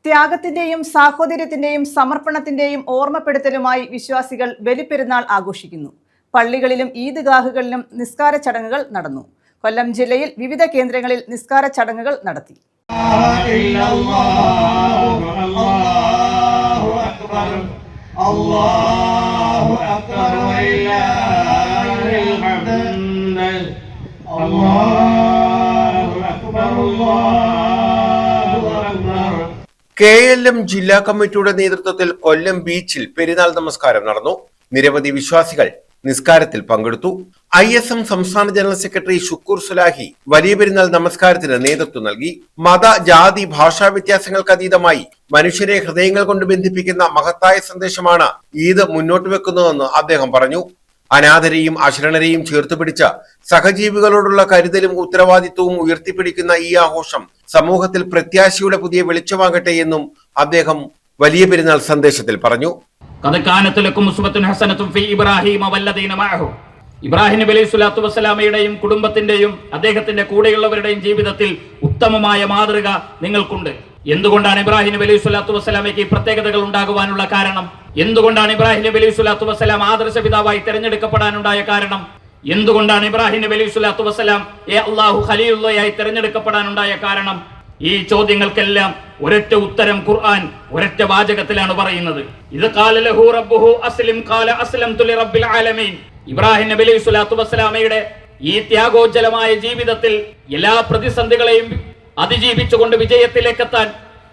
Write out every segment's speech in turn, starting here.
ത്യാഗത്തിന്റെയും സാഹോദര്യത്തിന്റെയും സമർപ്പണത്തിന്റെയും ഓർമ്മപ്പെടുത്തലുമായി വിശ്വാസികൾ ബലിപ്പെരുന്നാൾ ആഘോഷിക്കുന്നു. പള്ളികളിലും ഈദ്ഗാഹുകളിലും നിസ്കാര ചടങ്ങുകൾ നടന്നു. കൊല്ലം ജില്ലയിൽ വിവിധ കേന്ദ്രങ്ങളിൽ നിസ്കാര ചടങ്ങുകൾ നടത്തി. KLM ജില്ലാ കമ്മിറ്റിയുടെ നേതൃത്വത്തിൽ കൊല്ലം ബീച്ചിൽ പെരുന്നാൾ നമസ്കാരം നടന്നു. നിരവധി വിശ്വാസികൾ നിസ്കാരത്തിൽ പങ്കെടുത്തു. ISM സംസ്ഥാന ജനറൽ സെക്രട്ടറി ഷുക്കൂർ സുലാഹി വലിയ പെരുന്നാൾ നമസ്കാരത്തിന് നേതൃത്വം നൽകി. മത, ജാതി, ഭാഷാ വ്യത്യാസങ്ങൾക്ക് അതീതമായി മനുഷ്യരെ ഹൃദയങ്ങൾ കൊണ്ട് ബന്ധിപ്പിക്കുന്ന മഹത്തായ സന്ദേശമാണ് ഈദ് മുന്നോട്ട് വെക്കുന്നതെന്ന് അദ്ദേഹം പറഞ്ഞു. അനാഥരെയും അശരണരെയും ചേർത്തുപിടിച്ച സഹജീവികളോടുള്ള കരുതലും ഉത്തരവാദിത്വവും ഉയർത്തിപ്പിടിക്കുന്ന ഈ ആഘോഷം സമൂഹത്തിൽ പ്രത്യാശയുടെ പുതിയ വെളിച്ചമാകട്ടെ എന്നും അദ്ദേഹം വലിയ പെരുന്നാൾ സന്ദേശത്തിൽ പറഞ്ഞു. ഇബ്രാഹിം നബി അലൈഹി സ്വലാത്തു വസ്സലാമയുടെയും കുടുംബത്തിന്റെയും അദ്ദേഹത്തിന്റെ കൂടെയുള്ളവരുടെയും ജീവിതത്തിൽ ഉത്തമമായ മാതൃക നിങ്ങൾക്കുണ്ട്. എന്തുകൊണ്ടാണ് ഇബ്രാഹിം നബി അലൈഹി സ്വലാത്തു വസ്സലാമയ്ക്ക് ഈ പ്രത്യേകതകൾ ഉണ്ടാകുവാനുള്ള കാരണം? എന്തുകൊണ്ടാണ് ഇബ്രാഹിം നബി അലൈഹി സ്വലാത്തു വസ്സലാം ആദർശ പിതാവായി തിരഞ്ഞെടുക്കപ്പെടാനുണ്ടായ കാരണം? എന്തുകൊണ്ടാണ് ഇബ്രാഹിം നബി അലൈഹി സ്വലാത്തു വസ്സലാം അല്ലാഹു ഖലീലുള്ളാഹി തിരഞ്ഞെടുക്കപ്പെടാനുണ്ടായ കാരണം? ഈ ചോദ്യങ്ങൾക്കെല്ലാം ഒരൊറ്റ ഉത്തരം ഖുർആൻ ഒരൊറ്റ വാചകത്തിലാണ് പറയുന്നത്. ഇത് ഖാല ലഹു റബ്ബുഹു അസ്ലിം ഖാല അസ്ലംതു ലിറബ്ബിൽ ആലമീൻ. ഇബ്രാഹിം നബി അലൈഹി സ്വലാത്തു വസ്സലാമയുടെ ഈ ത്യാഗോജ്ജലമായ ജീവിതത്തിൽ എല്ലാ പ്രതിസന്ധികളെയും അതിജീവിച്ചുകൊണ്ട് വിജയത്തിലേക്കെത്താൻ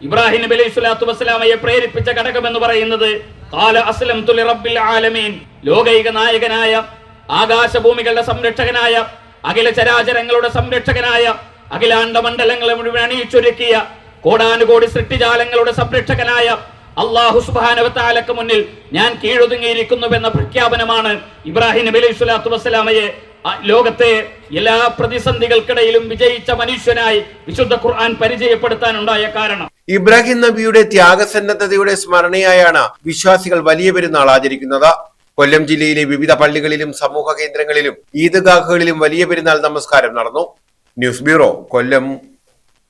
ഇബ്രാഹിം നബി അലൈഹി സ്വലാത്തു വസ്സലാമയെ പ്രേരിപ്പിച്ച ഘടകം എന്ന് പറയുന്നത് ഖാല അസ്ലംതു ലിറബ്ബിൽ ആലമീൻ, ലോകൈക നായകനായ, ആകാശഭൂമികളുടെ സംരക്ഷകനായ, അഖില ചരാചരങ്ങളുടെ സംരക്ഷകനായ, അഖിലാണ്ട മണ്ഡലങ്ങളെ മുഴുവൻ അണിയിച്ചൊരുക്കിയ, കോടാനുകോടി സൃഷ്ടിജാലങ്ങളുടെ സംരക്ഷകനായ അല്ലാഹു സുബ്ഹാനഹു വ തആലക്ക് മുന്നിൽ ഞാൻ കീഴൊതുങ്ങിയിരിക്കുന്നുവെന്ന പ്രഖ്യാപനമാണ് ഇബ്രാഹിം നബി അലൈഹി സ്വലാത്തു വസ്സലാമയെ ലോകത്തെ എല്ലാ പ്രതിസന്ധികൾക്കിടയിലും വിജയിച്ച മനുഷ്യനായി വിശുദ്ധ ഖുർആൻ പരിചയപ്പെടുത്താനുണ്ടായ കാരണം. ഇബ്രാഹിം നബിയുടെ ത്യാഗസന്നദ്ധതയുടെ സ്മരണയായാണ് വിശ്വാസികൾ വലിയ പെരുന്നാൾ ആചരിക്കുന്നത്. കൊല്ലം ജില്ലയിലെ വിവിധ പള്ളികളിലും സമൂഹ കേന്ദ്രങ്ങളിലും ഈദ്ഗാഹുകളിലും വലിയ പെരുന്നാൾ നമസ്കാരം നടന്നു. ന്യൂസ് ബ്യൂറോ, കൊല്ലം.